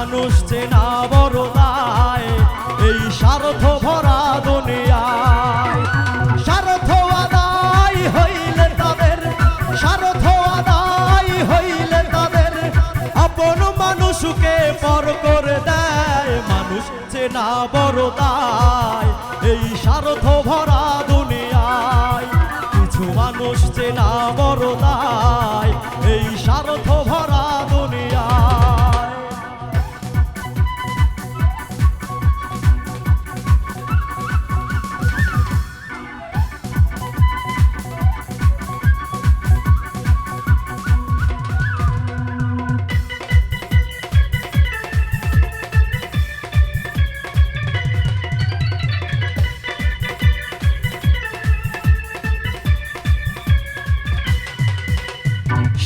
মানুষ চেনা বড় দায় এই স্বার্থ ভরা দুনিয়ায়। স্বার্থ আদায় হইলে তাদের, স্বার্থ আদায় হইলে তাদের আপন মানুষকে পর করে দেয়। মানুষ চেনা বড় দায় এই স্বার্থ ভরা দুনিয়ায়। কিছু মানুষ চেনা বড় দায় এই স্বার্থ ভরা দুনিয়ায়।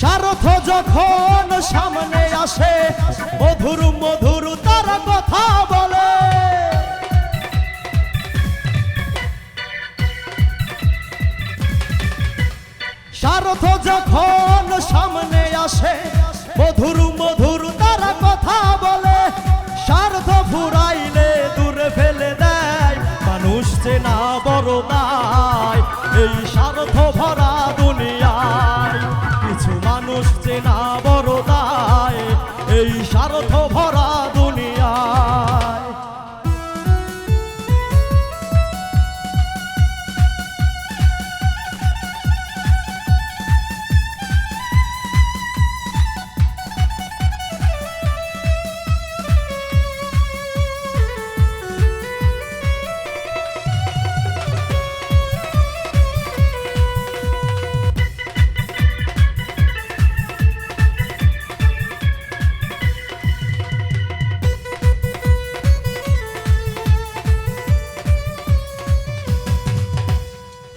স্বার্থ যখন সামনে আসে মধুর মধুর তারা কথা বলে। স্বার্থ যখন সামনে আসে মধুর মধুর তারা কথা বলে। স্বার্থ ফুরাইলে দূরে ফেলে দেয় মানুষ চেনা বড় দায় এই স্বার্থ ভরা দুনিয়ায়। কিছু মানুষ চেনা বড় দায় এই স্বার্থ ভরা দুনিয়ায়।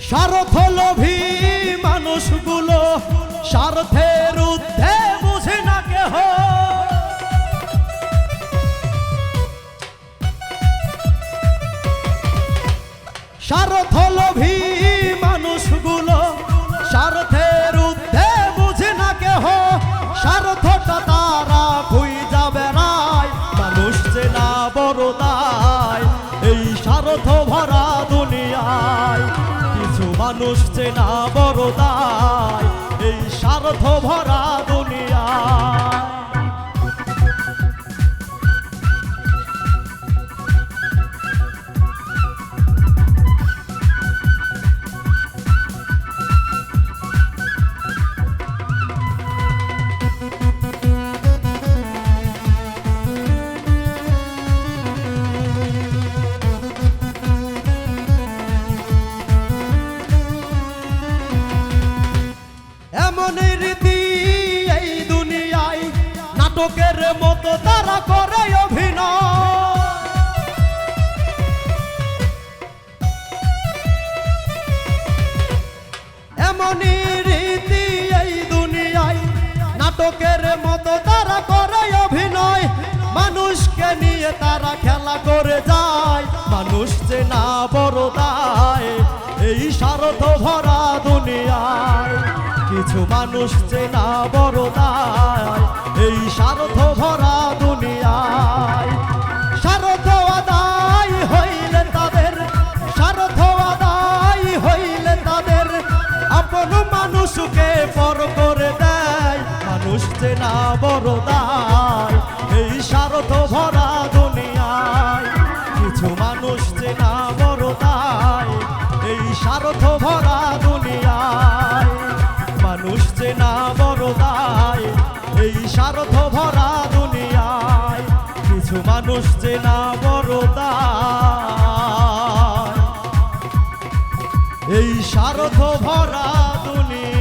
স্বার্থ লোভী মানুষগুলো স্বার্থের ঊর্ধ্বে বুঝে না কেহ। স্বার্থ লোভী মানুষগুলো স্বার্থের ঊর্ধ্বে বুঝে না কেহ। স্বার্থটা তারা খুঁজে বেড়ায় মানুষ চেনা বড় দায় এই স্বার্থ ভরা দুনিয়ায়। কিছু মানুষ চেনা বড় দায় এই স্বার্থ ভরা দুনিয়ায়। এমন রীতি এই দুনিয়ায় নাটকের মতো তারা করে অভিনয়। এমন রীতি এই দুনিয়ায় নাটকের মতো তারা করে অভিনয়। মানুষকে নিয়ে তারা খেলা করে যায় মানুষ চেনা বড় দায় এই স্বার্থ ভরা দুনিয়ায়। কিছু মানুষ চেনা বড় দায় এই স্বার্থ ভরা দুনিয়ায়। স্বার্থ আদায় হইলে তাদের, স্বার্থ আদায় হইলে তাদের আপন মানুষকে পর করে দেয় মানুষ চেনা বড় দায় এই স্বার্থ ভরা দুনিয়ায়। কিছু মানুষ চেনা বড় দায় এই স্বার্থ ভরা দুনিয়ায়। মানুষ চেনা বড় দায় এই স্বার্থ ভরা দুনিয়ায়। কিছু মানুষ চেনা বড় দায় এই স্বার্থ ভরা দুনিয়ায়।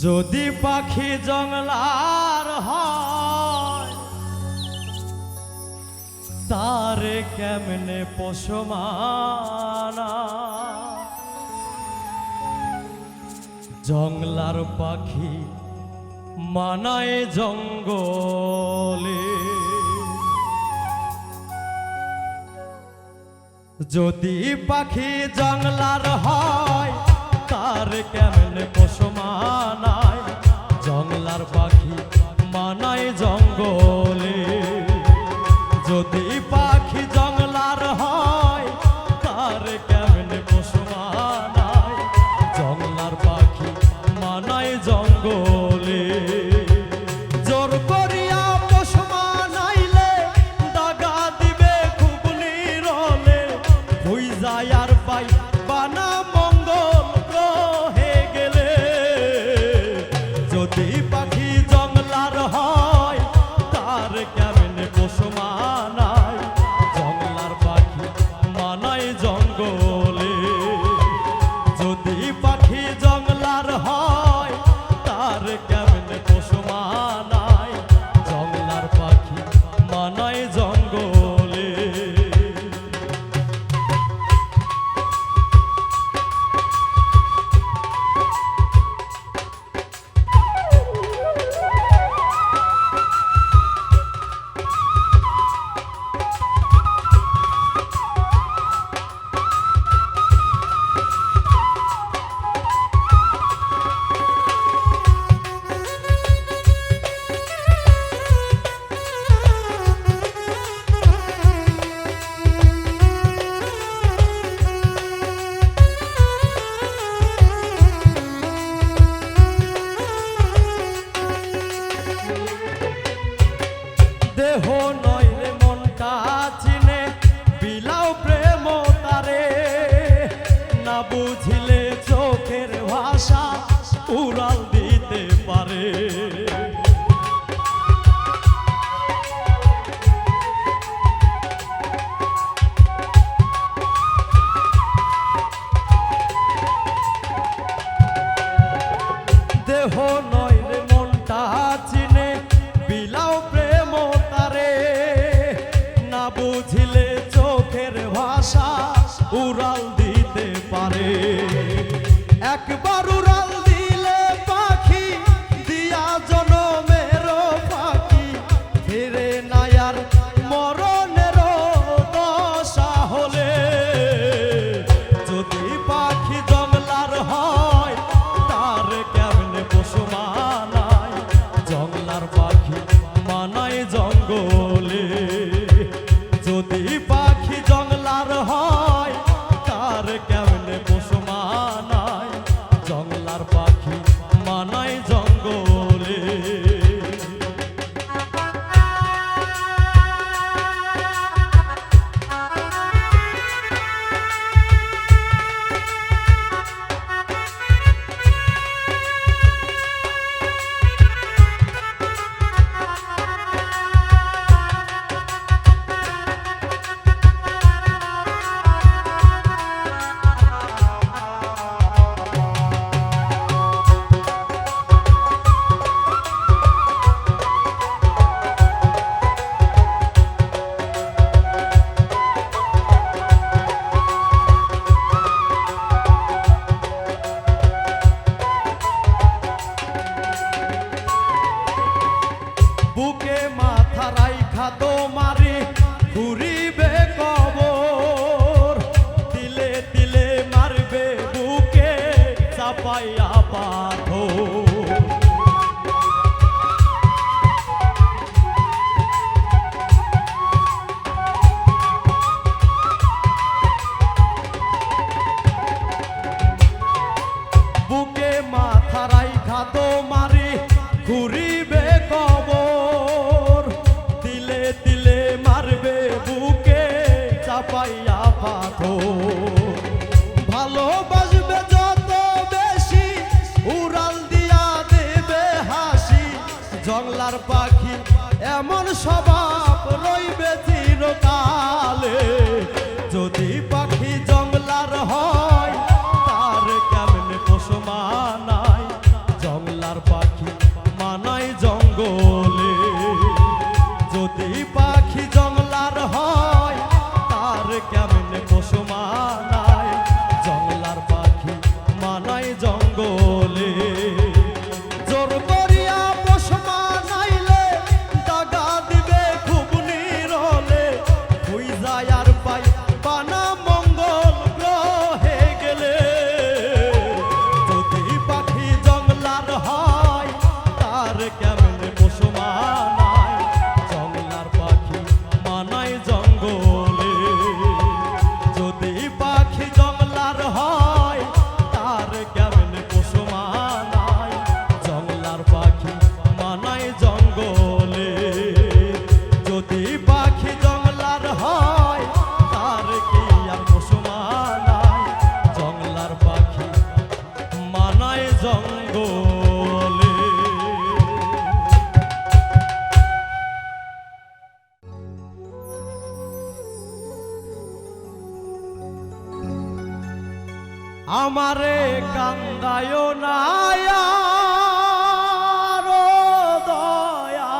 যদি পাখি জংলার হয় তারে কেমনে পোষমানা জংলার পাখি মানায় জঙ্গলে যদি পাখি জংলার হয় তার কেমনে পোষমানায় জংলার পাখি মানায় জঙ্গলে যদি পাখি জংলার হয় তার কেমনে পোষমানায় জংলার পাখি মানায় জঙ্গলে জোর করিয়া পোষমানাইলে দাগা দিবে খুব নিরলে হই যায় আর পাই বানা মঙ্গল গ্রহে গেলে যদি পাখি জংলার হয় তার কেমনে পোষমানায় জংলার পাখি মানায় জঙ্গলে যদি পাখি জংলার হয় তার কেমনে পোষমানায় জংলার পাখি মানায় জঙ্গলে দেহ নয় রে মনটা চিনে বিলাও প্রেম তারে না বুঝিলে চোখের ভাষা উড়াল দিতে পারে দেহ নয় রে মনটা চিনে বিলাও প্রেম তারে না বুঝিলে চোখের ভাষা উড়াল দিতে পারে একবার উড়াল দিলে পাখি দিয়া জনমের পাখি ফিরে নাই আর মরণের দশা হলে যদি পাখি জংলার হয় তার কেমনে পোষমানায় জংলার পাখি মানায় জঙ্গলে যদি পাখি জংলার হয় তার কেমনে পোষমানায় জংলার পাখি মানায় জঙ্গলে বুকে মাথা রাইখা তোমারে ঘুরিবে কবর দিলে দিলে মারবে বুকে চাপাইয়া পাথর বুকে মাথা রাইখা তোমারে ঘুরিবে কবর দিলে দিলে মারবে বুকে চাপাইয়া পাথর ভালোবাসবে যত বেশি উড়াল দিয়া দেবে হাসি জংলার পাখি এমন স্বভাব রইবে চিরকালে যদি পাখি জংলার হয় তার কেমনে পোষমানায় জংলার পাখি মানায় জঙ্গলে যদি পাখি জংলার হয় আমারে কান্দায় নায়া দয়া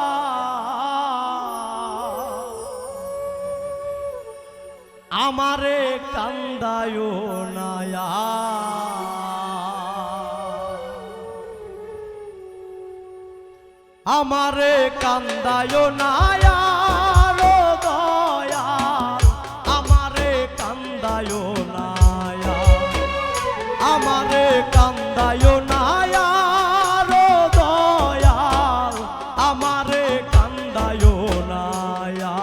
আমারে কান্দায় নায়া আমারে কান্দায় নায়া দয়া আমারে কান্দায় নায়া আমারে কান্দায় নায়া দয়া আমারে কান্দায় নায়া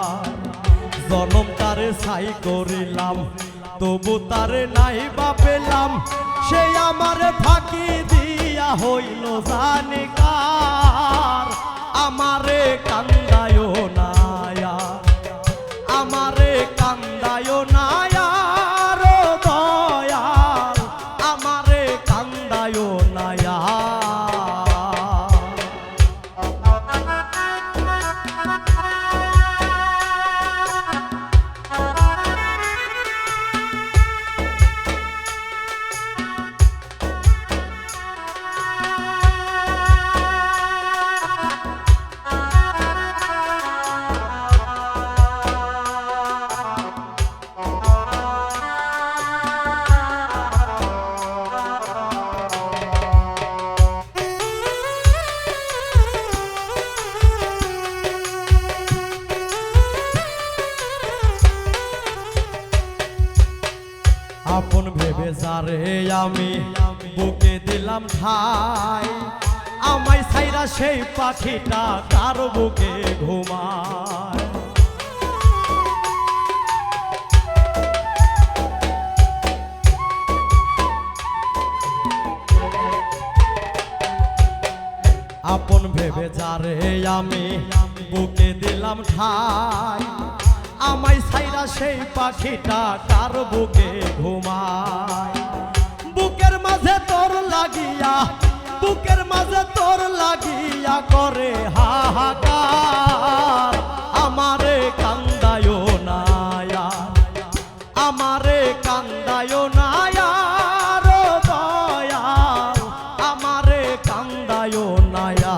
জনম তারে ছাই করিলাম তবু তারে নাই বা পেলাম সে আমারে ফাঁকি দিয়া হইল জানিকার আমারে কান্দায় নায়া আমারে কান্দায় নায়া দয়া আমারে কান্দায় নায়া আপন ভেবে যারে আমি বুকে দিলাম ঠাই আমায় ছাইরা সেই পাখিটা কার বুকে ঘুমায় আপন ভেবে যারে আমি বুকে দিলাম ঠাই আমায় ছাইরা সেই পাখিটা কার বুকে ঘুমায় বুকের মাঝে তোর লাগিয়া বুকের মাঝে তোর লাগিয়া করে হাহাকার আমারে কান্দায় নায়া আমারে কান্দায় নায়া দয়া আমারে কান্দায় নায়া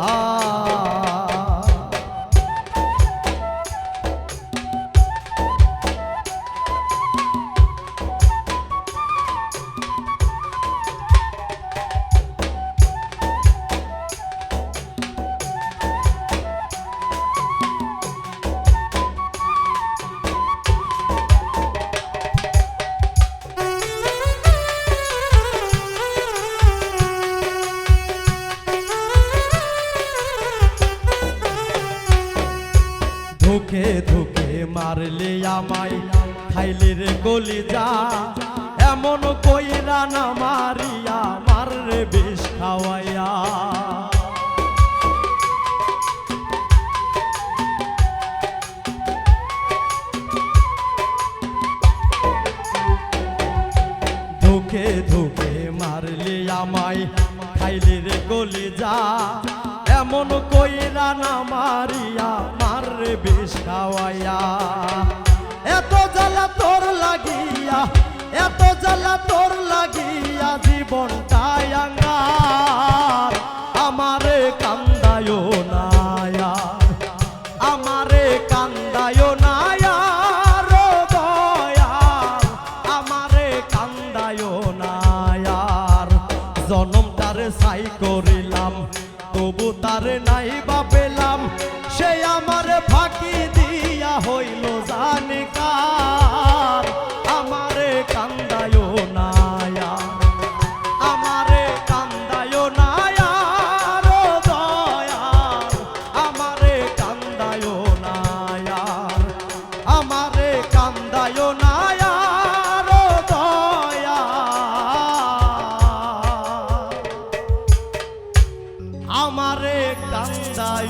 ধুকে ধুকে মারলে আমায় খাইলে রে কলিজা এমন কইরা না মারিয়া মাররে বিষ খাওয়াইয়া ধুকে ধুকে মারলে আমায় খাইলে রে কলিজা এমন কইরা না মারিয়া মাররে বিষ খাওয়াইয়া এত জ্বালা তোর লাগিয়া এত জ্বালা তোর লাগিয়া জীবনটাই আঙ্গার আমারে কান্দায় নায়া আমারে কান্দায় নায়া দয়া আমারে কান্দায় নায়ার জনম তারে ছাই করিলাম তবু তারে নাই বা পেলাম সে আমারে ফাঁকি দিয়া হইল জানিকার আমারে কান্দায় নায়া আমারে কান্দায় নায়া দয়া আমারে কান্দায় নায়া আমারে কান্দায় নায়া দয়া আমারে কান্দায়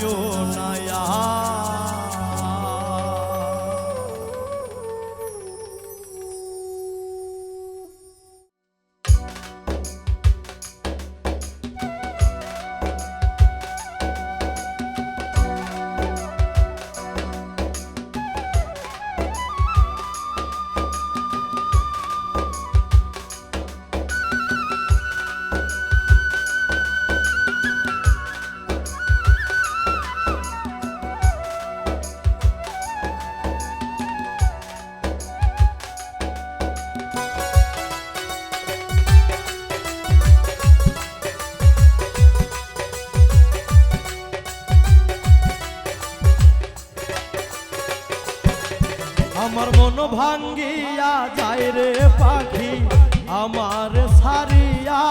ভাঙ্গিয়া যায় রে পাখি আমার ছাড়িয়া,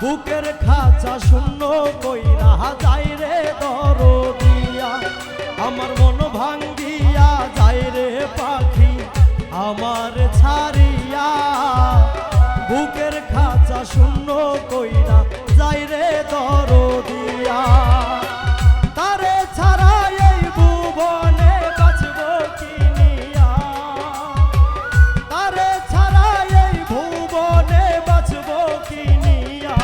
বুকের খাঁচা শূন্য কইরা যায় রে দরদিয়া। আমার মন ভাঙ্গিয়া যায় রে পাখি আমার ছাড়িয়া, বুকের খাঁচা শূন্য কইরা যায় রে দরদিয়া। তারে ছাড়া এই ভুবনে বাঁচব কি নিয়া, তারে ছাড়া এই ভুবনে বাঁচব কি নিয়া,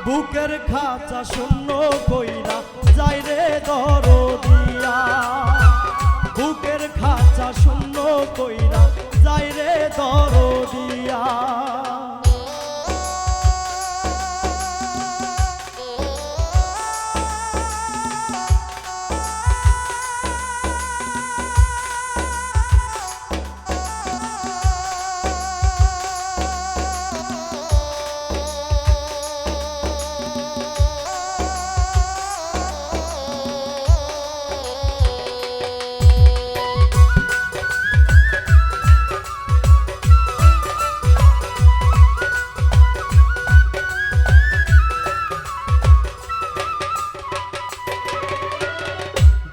বুকের খাঁচা শূন্য কইরা যায় রে দরদিয়া, বুকের খাঁচা শূন্য কইরা যায় রে দরদিয়া।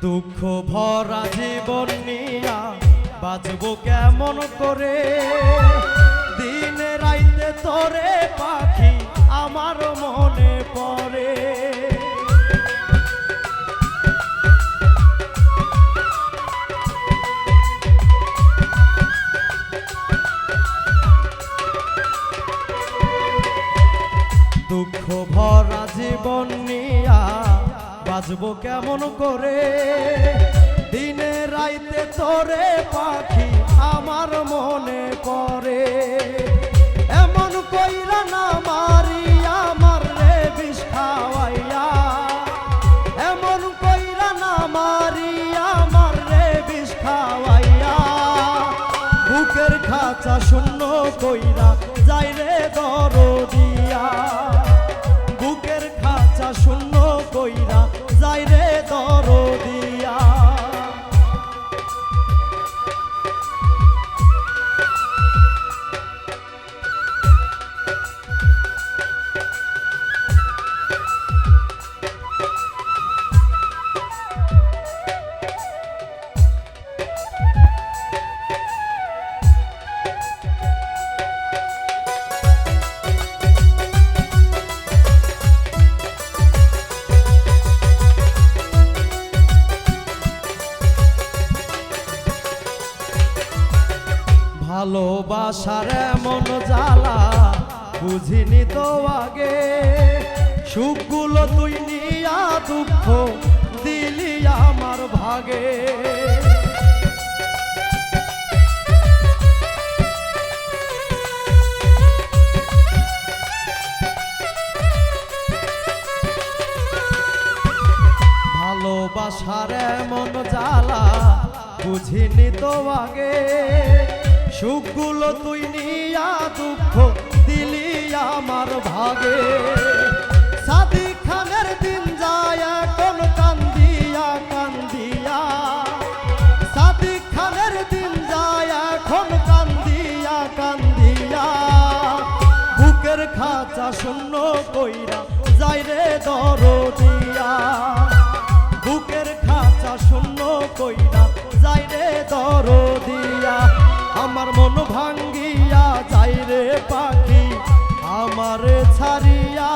দুঃখ ভরা জীবন নিয়া বাঁচব কেমন করে, দিনে রাইতে তোরে পাখি আমার মনে পড়ে। দুঃখ ভরা জীবন নিয়া বাঁচব কেমন করে, দিনে রাইতে তোরে পাখি আমার মনে পড়ে। এমন কইরা না মারিয়া আমার রে বিষ খাওয়াইয়া, এমন কইরা না মারিয়া আমার রে বিষ খাওয়াইয়া, বুকের খাঁচা শূন্য কইরা যায় রে দরদিয়া, বুকের খাঁচা শূন্য কইরা যায় রে দরদিয়া। ভালোবাসার এমন জ্বালা বুঝিনি তো আগে, সুখগুলো তুই নিয়া দুঃখ দিলি আমার ভাগে। ভালোবাসার এমন জ্বালা বুঝিনি তো আগে, সুখগুলো তুই নিয়া দুঃখ দিলি আমার ভাগে। সাদিক খানের দিন যায় এখন কান্দিয়া কান্দিয়া, সাদিক খানের দিন যায় এখন কান্দিয়া কান্দিয়া, বুকের খাঁচা শূন্য কইরা যায় রে দরদিয়া, বুকের খাঁচা শূন্য কইরা যায় রে দরদিয়া। আমার মন ভাঙ্গিয়া যায় রে পাখি আমার ছাড়িয়া,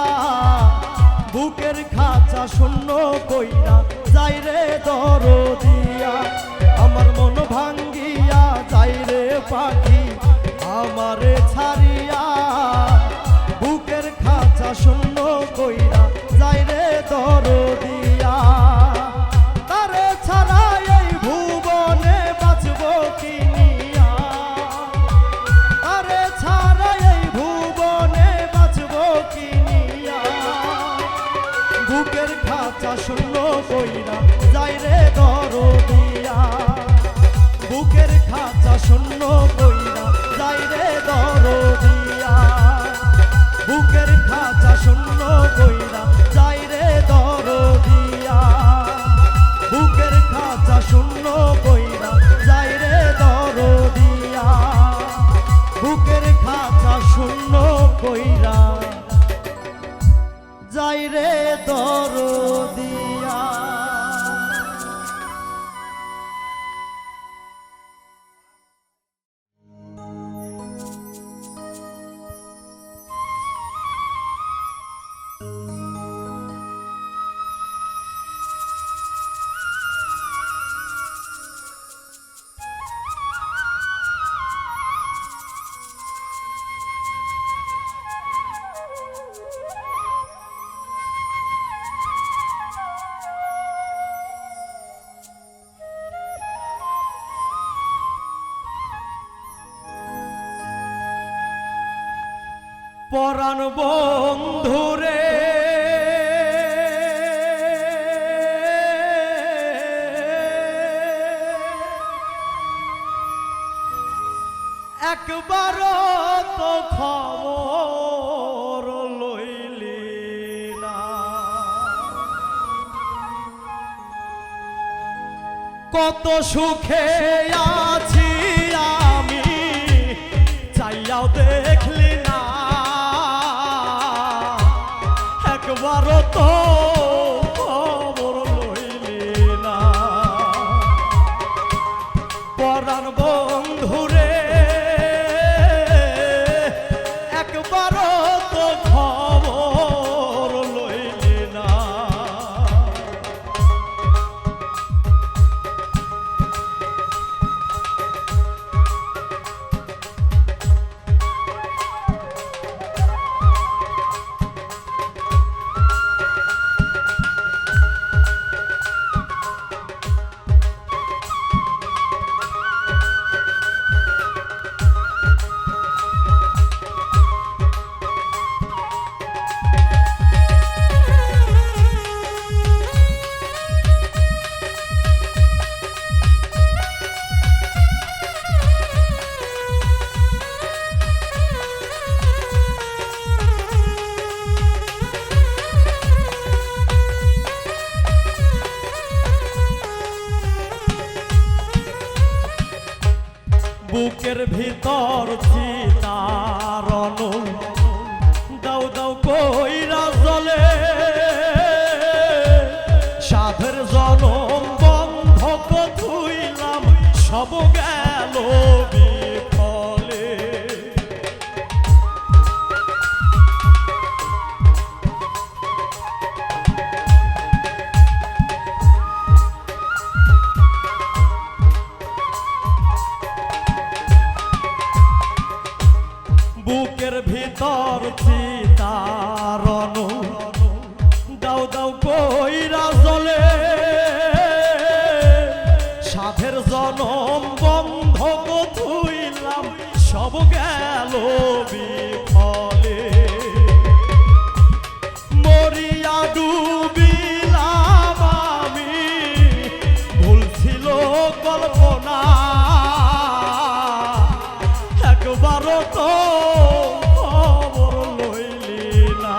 বুকের খাঁচা শূন্য কইরা যায় রে দরদিয়া। আমার মন ভাঙ্গিয়া যায় রে পাখি আমার ছাড়িয়া, বুকের খাঁচা শূন্য কইরা যায় রে দরদিয়া। তারে ছাড়া এই ভুবনে বাঁচব কি নিয়া, তারে ছাড়া এই ভুবনে বাঁচব কি নিয়া, বুকের খাঁচা শূন্য কইরা যায় রে দরদিয়া, বুকের খাঁচা শূন্য কইরা যায় রে দরদিয়া, বুকের খাঁচা শূন্য কইরা যায় রে দরদিয়া, বুকের খাঁচা শূন্য কইরা যায় রে শূন্য কইরা যাই রে দরদিয়া। পরাণ বন্ধুরে একবার তো খবর লইলি না, কত সুখে আছি আমি চাইয়াও দেখলি না, একবারও তো খবর লইলি না। পরাণ বন্ধুরে একবারও তো খবর লইলি না। বুকের ভিতর চিতারণ দাও দাও কইরা জ্বলে, সাধের জনম বন্ধক ধুইলাম সব গেল বিফলে। বুকের ভিতর চিতারণ দাও দাও কইরা জ্বলে, সাধের জনম বন্ধক ধুইলাম সব গেল বিফলে। মরিয়া ডুবিলাম আমি ভুল ছিল কল্পনা, একবারও তো খবর লইলি না।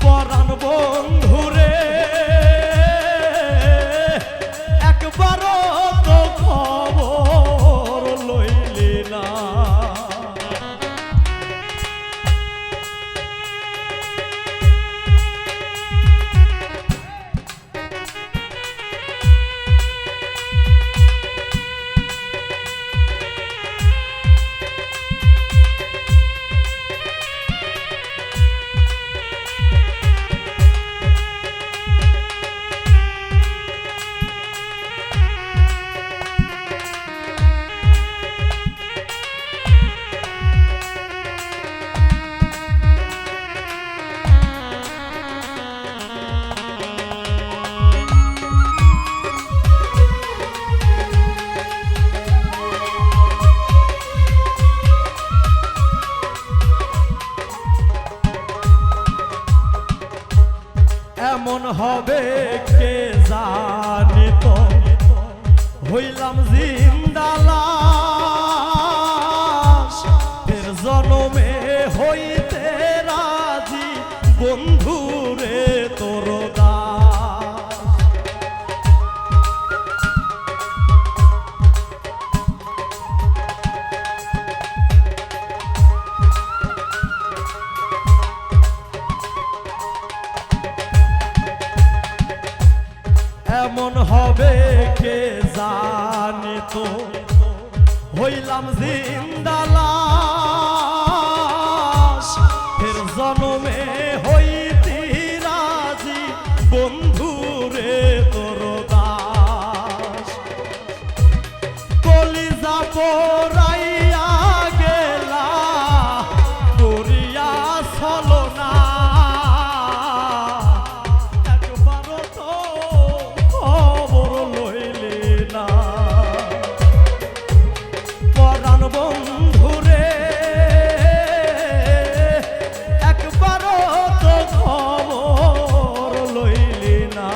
পরাণ বন্ধুরে একবারও তো খবর লইলি না। এমন হবে কে জানিত, হইলাম জিন্দা লাশ, ফের জনমে হইতে রাজি বন্ধুরে তোর দাস। হইলাম জিন্দা লাশ ফের জনমে হইতি রাজি বন্ধুরে তোর দাস কলিজা পরাইয়া গেলা করিয়া ছলনা একবারও তো খবর লইলি না পরাণ বন্ধুরে একবারও তো খবর লইলি না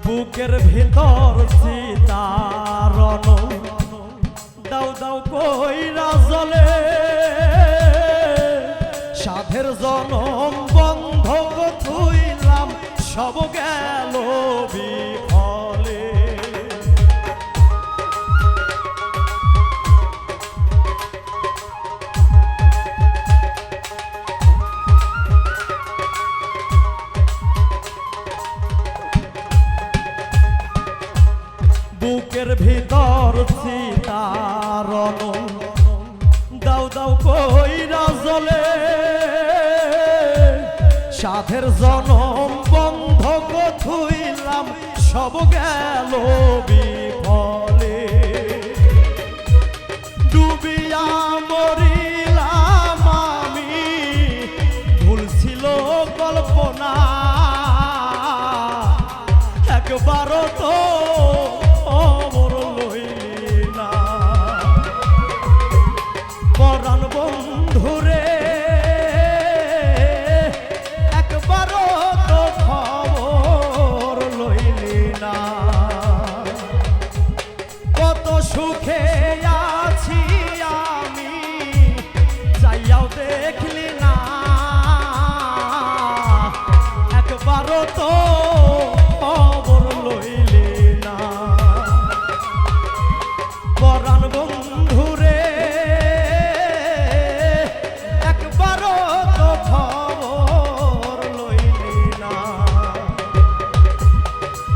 বুকের ভিতর সীতারণ দাও দাও কইরা জ্বলে সাধের জনম বন্ধক থুইলাম সব গেল বিফলে বুকের ভিতর সীতারণ দাও দাও কইরা জ্বলে সাধের জনম বন্ধক থুইলাম সব গেল বিফলে ডুবিয়া মরিলাম আমি ভুল ছিল কল্পনা একবারও তো পরাণ বন্ধুরে একবারও তো খবর লইলি না কত সুখে আছি আমি যাইয়াও দেখলি না একবারও তো খবর লইলি না পরাণ বন্ধুরে একবারও তো খবর লইলি না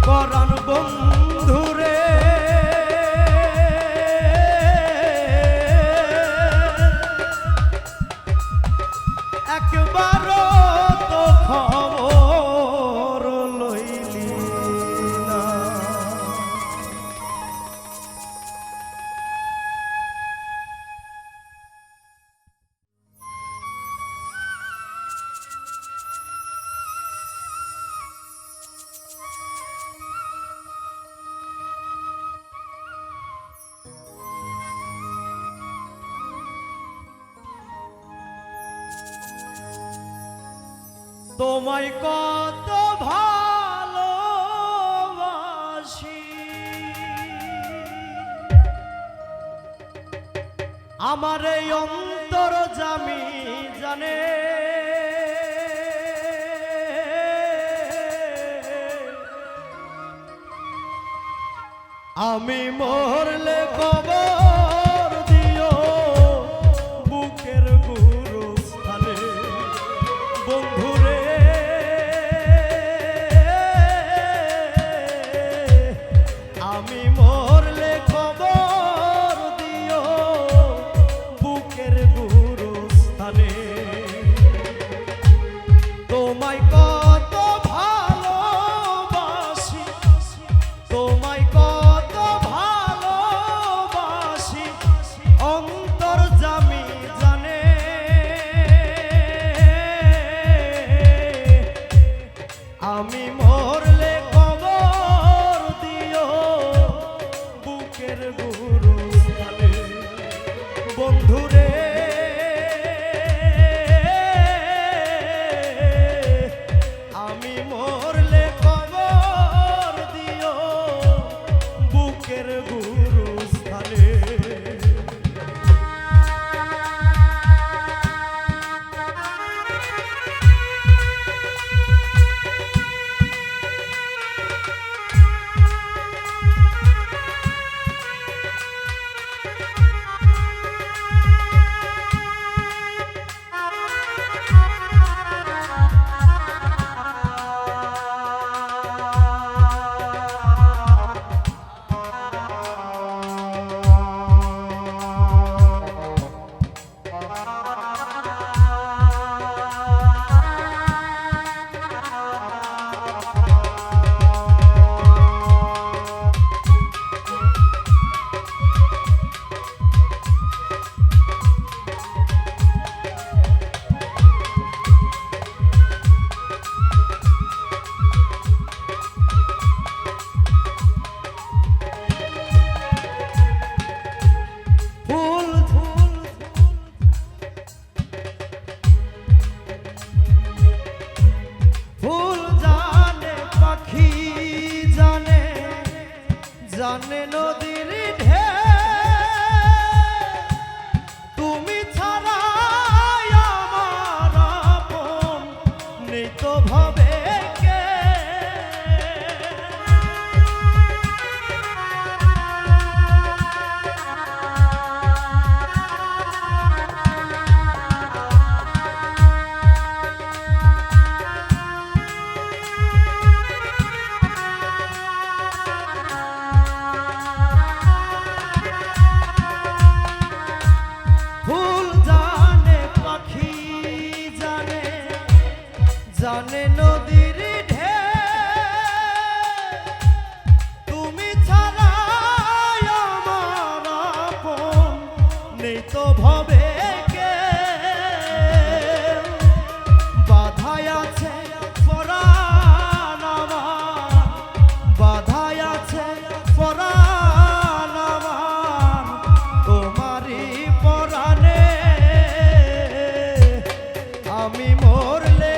পরাণ বন্ধুরে একবারও তো খবর লইলি না। তোমায় কত ভালোবাসি আমার এই অন্তর জামি জানে আমি মরলে কবর দিও বুকের গুরুস্থানে বন্ধুরে আমি মরলে খবর দিও বুকের গুরুস্থানে তোমায় কত ভালোবাসি তোমায় কত ভালোবাসি অন্তর জামি জানে জানে নদীর ঢেউ তুমি ছাড়া আমার আপন নেই তো ভাবে কে জানে নদীর ঢেউ তুমি ছাড়া আমার আপন নেই তো ভবে কে বাধায় আছে পরাণ আমার বাধায় আছে পরাণ আমার তোমারই পরাণে আমি মরলে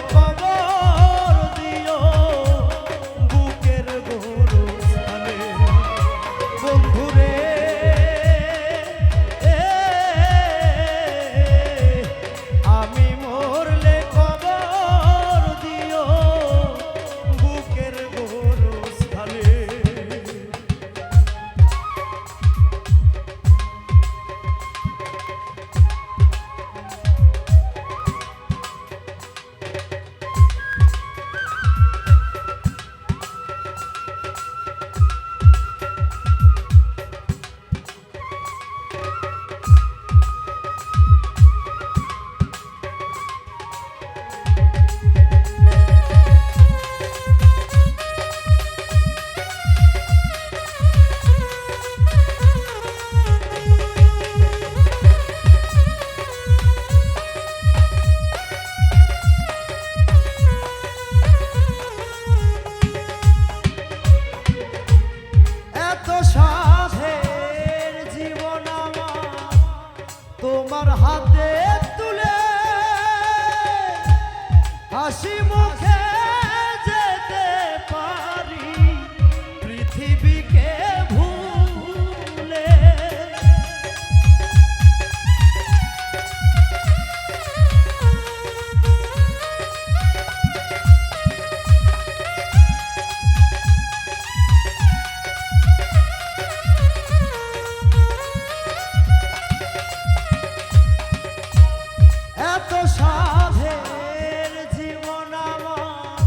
তোমার হাতে তুলে হাসি মুখে যেতে পারি পৃথিবীকে ভুলে এত সাধের জীবন আমার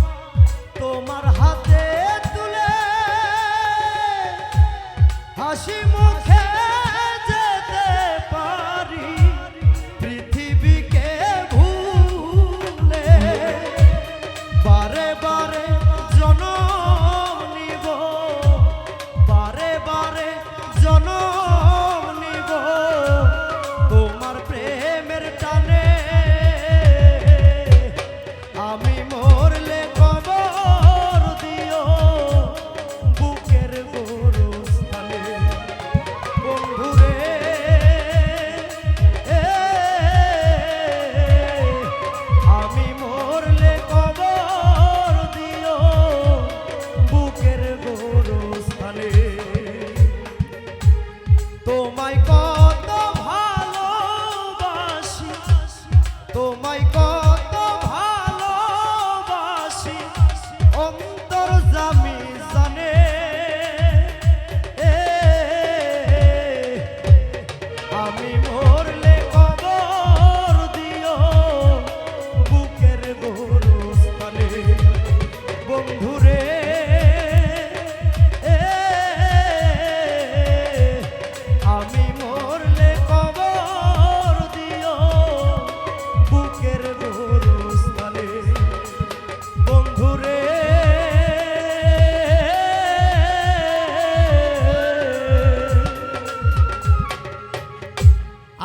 তোমার হাতে তুলে হাসি মুখে যেতে পারি পৃথিবীকে ভুলে বারে বারে জনম নিব বারে বারে জনম নিব তোমার প্রেমের টানে আমি মরলে কবর দিও বুকের গোরস্থানে বন্ধুরে আমি মরলে কবর দিও বুকের গোরস্থানে তোমায় কত ভালোবাসি তোমায় কত ভালোবাসি অন্তর্যামী জানে আমি মরলে কবর দিও বুকের গোরস্থানে বন্ধুরে আমি মরলে কবর দিও বুকের গোরস্থানে বন্ধুরে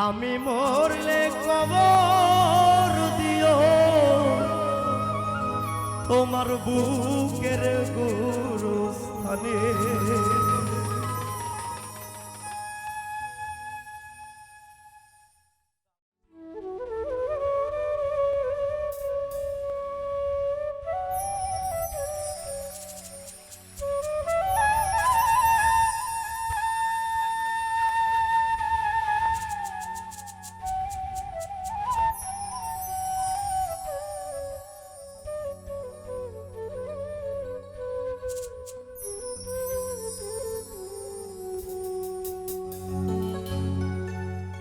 আমি মরলে কবর দিও তোমার বুকের গোরস্থানে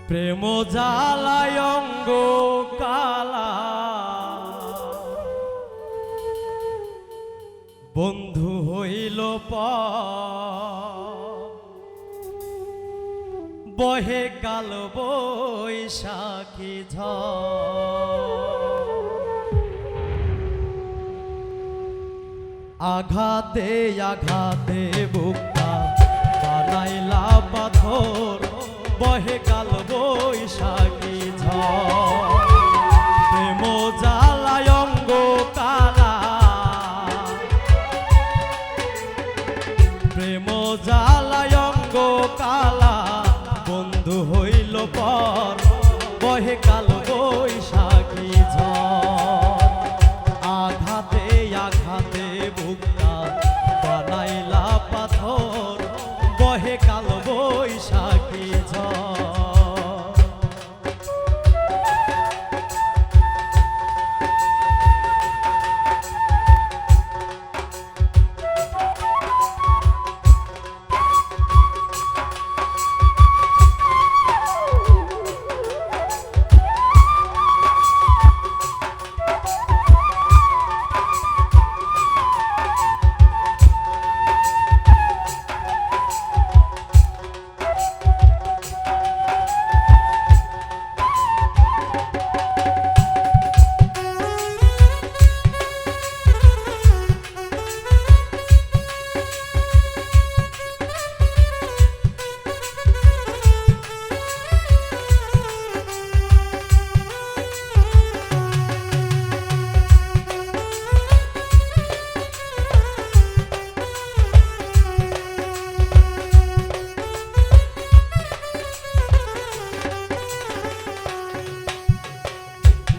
প্রেম জ্বালায় অঙ্গ কালা, বন্ধু হইল বহে কাল বৈশাখী ঝড়। আঘাতে আঘাতে বুকটা বানাইলা পাথর, বহে কাল বৈশাখী ঝড়। প্রেম জ্বালায় অঙ্গ কালা, প্রেম জ্বালায় অঙ্গ কালা, বন্ধু হইল পর বহে কাল বৈশাখী ঝড়। আঘাতে আঘাতে বুকটা বানাইলা পাথর, বহে কাল বৈশাখী ঝড়।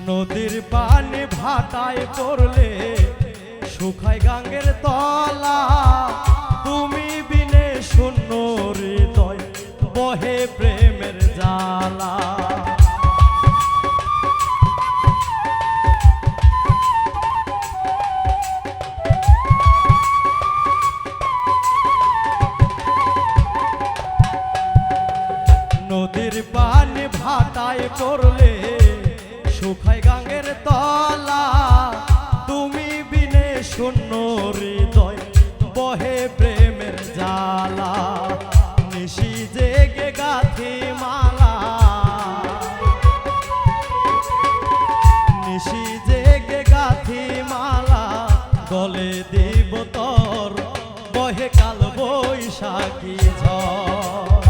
নদীর পানি ভাটায় পড়লে শুকায় গাঙ্গের তলা, তুমি বিনে শূন্য হৃদয় বহে প্রেমের জ্বালা। নদীর পানি ভাটায় পড়লে শুকায় গাঙ্গের তলা, তুমি বিনে শূন্য হৃদয় বহে প্রেমের জ্বালা। নিশি জেগে গাথি মালা, নিশি জেগে গাথি মালা, গলে দিব তর বহে কাল বৈশাখী ঝড়।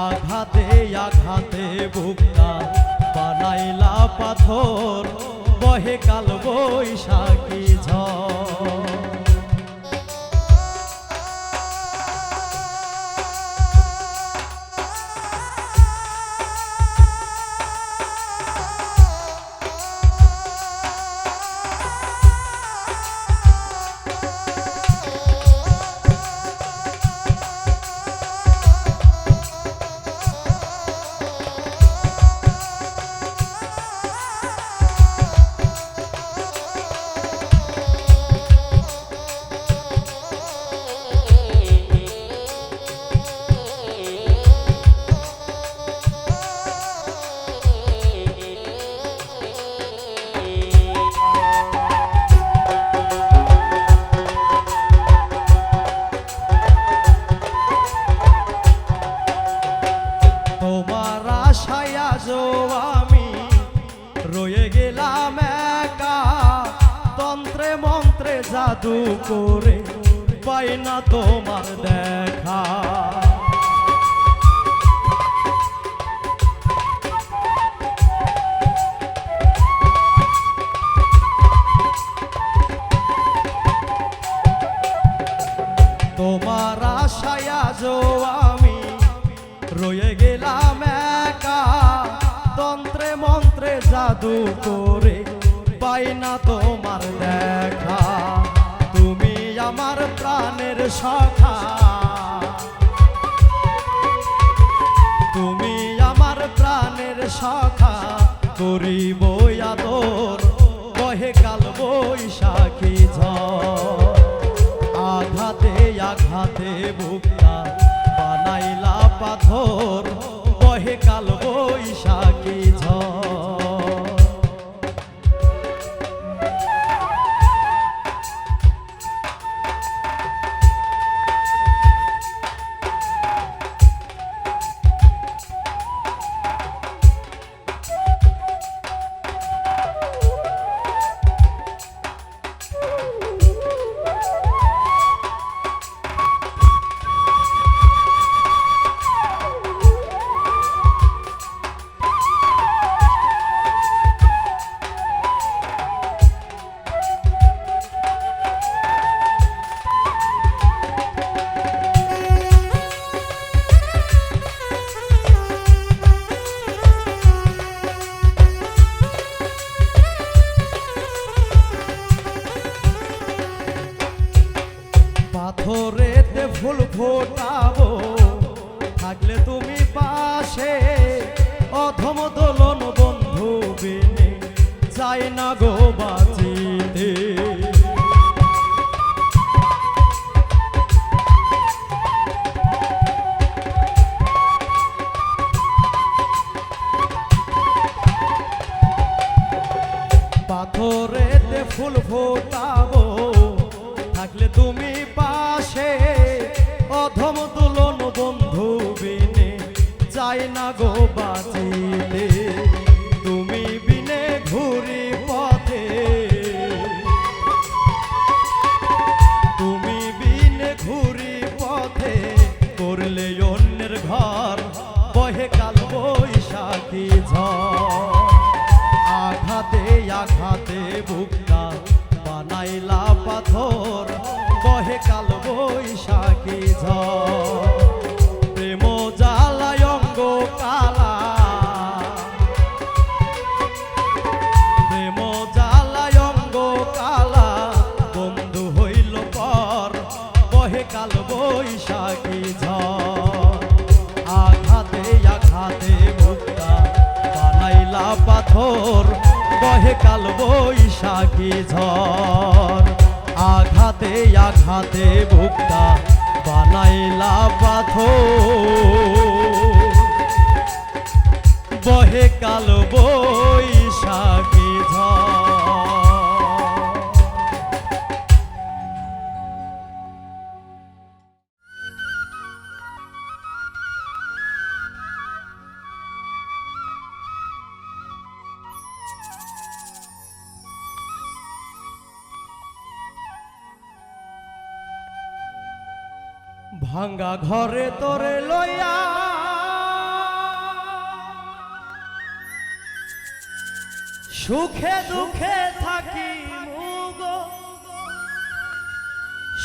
আঘাতে আঘাতে বুকটা বানাইলা পাথর, বহে কাল বৈশাখী ঝড়। আমি রয়ে গেলাম একা, তন্ত্রে মন্ত্রে জাদু করে পাই না তোমার দেখা। তোমার আশায় আজও আমি রয়ে গেলাম একা, তন্ত্রে মন্ত্রে জাদু করে পাই না তোমার দেখা। তুমি আমার প্রাণের সখা, তুমি আমার প্রাণের সখা, করিব আদর বহে কাল বৈশাখী ঝড়। আঘাতে আঘাতে বুকটা বানাইলা পাথর, বহে কাল পাথরেতে ফুল ফোটাবো থাকলে তুমি পাশে অধম দোলন বন্ধু বিনে চাই না গো বাঁচিতে পাথরেতে ফুল ফোটাবো থাকলে তুমি পাশে অধম দুলন বন্ধু বিনে চাই না গো বাঁচিতে তুমি বিনে ঘুরি পথে তুমি বিনে ঘুরি পথে করলে অন্যের ঘর বহে কাল বৈশাখী ঝড় আঘাতে আঘাতে বুকটা বানাইলা পাথর বহে কাল বৈশাখী ঝড় প্রেম জ্বালায় অঙ্গ কালা প্রেম জ্বালায় অঙ্গ কালা বন্ধু হইল পর বহে কাল বৈশাখী ঝড় আঘাতে আঘাতে বুকটা বানাইলা পাথর বহে কাল বৈশাখী ঝড় আঘাতে আঘাতে বুকটা বানাইলা পাথর বহে কাল বৈশাখী ঝড় ভাঙ্গা ঘরে তোরে লইয়া সুখে দুঃখে থাকি মুগো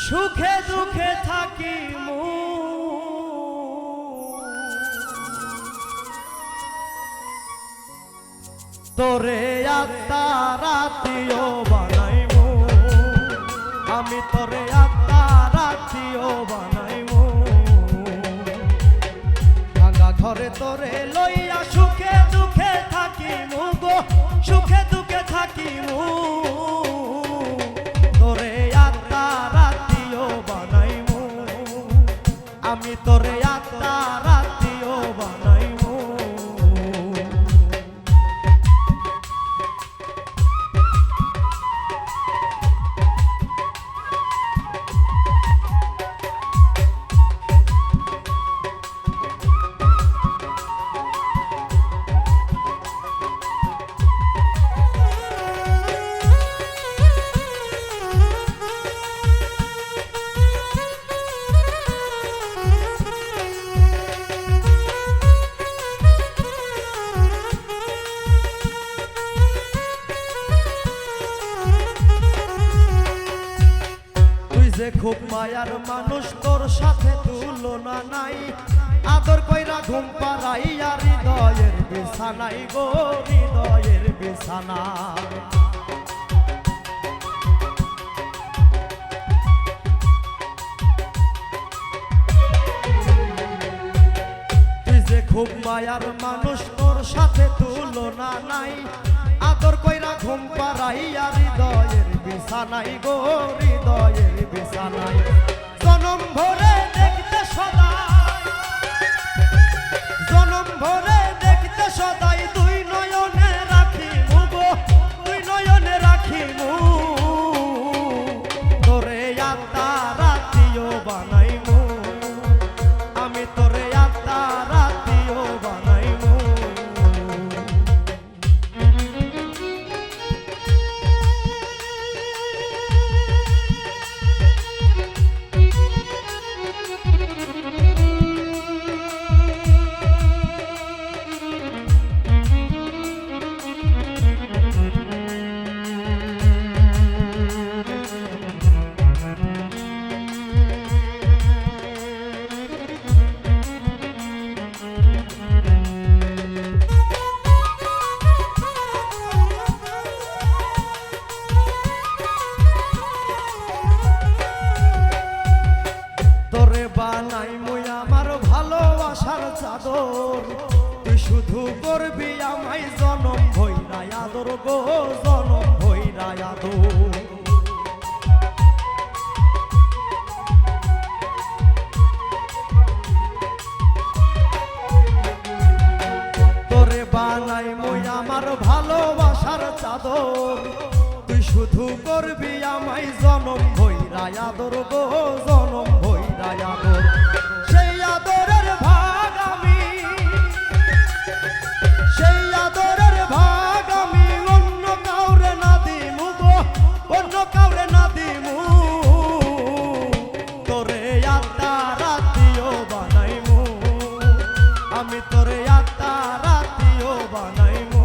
সুখে দুঃখে থাকি মু তোরে আত্মা রাতিও বানাইমু আমি তোরে আত্মা রাতিও বানাইমু ভাঙা ঘরে তোরে লইয়া সুখে দুঃখে থাকিমু গো সুখে দুঃখে থাকিমু তোরে আত্মা রাতিও বানাইমু আমি তোরে আত্মা রাতিও বানাইমু যে খুব মায়ার মানুষ তোর সাথে তুলনা নাই আদর কইরা ঘুম পাড়াইয়া হৃদয়ের বিছানাই গো হৃদয়ের বিছানা তুই যে খুব মায়ার মানুষ তোর সাথে তুলনা নাই আদর কইরা ঘুম পাড়াইয়া হৃদয়ের বিছানাই গো হৃদয়ের বিছানাই জনম ভরে দেখতে সদাই জনম ভরে দেখতে সদাই দুই নয়নে রাখি মুগো দুই নয়নে রাখি মু তোরে আত্মা রাতিও বানাইমু আমি তোরে আত্মা রাতিও বানাইমু আদর গো জনম ভৈরা আদর। তোরে বানাই মই আমার ভালোবাসার চাদর, তুই শুধু করবি আমায় জনম ভৈরা আদর গো জনম ভৈরা আদর। সেই আদরের ভাগ আমি, সেই আদরের ভাগ আমি অন্য কাউরে না দিমু গো, অন্য কাউরে না দিমু। তোরে আত্মা রাতিও বানাইমু, আমি তোরে আত্মা রাতিও বানাইমু।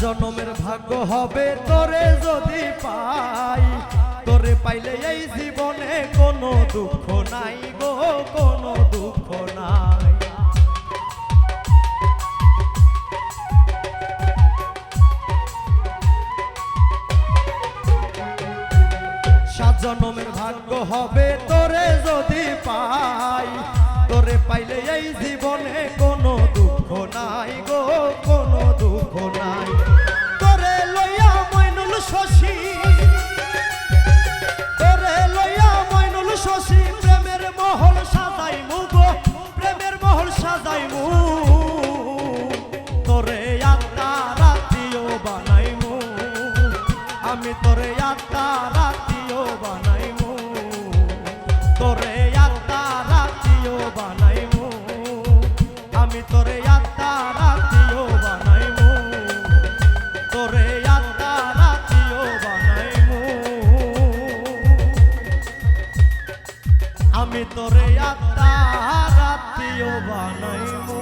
জনমের ভাগ্য হবে তোরে যদি পাই, তোরে পাইলে এই জীবনে কোনো দুঃখ নাই গো, কোনো দুঃখ নাই। সাত জনমের ভাগ্য হবে তোরে যদি পাই, তোরে পাইলে এই জীবনে কোনো দুঃখ নাই গো, কোনো দুঃখ নাই। তোরে লইয়া মইনুল শশী, তোরে লইয়া মইনুল শশী প্রেমের মহল সাজাইমু গো, প্রেমের মহল সাজাইমু। তোরে আত্মা রাতিও বানাইমু, আমি তোরে আত্মা রাতিও বানাইমু। তোরে আত্মা রাতিও বানাইমু, আমি তোরে আত্মা রাতিও বানাইমু। তোরে আত্মা রাতিও বানাইমু, আমি তোরে আত্মা রাতিও বানাইমু।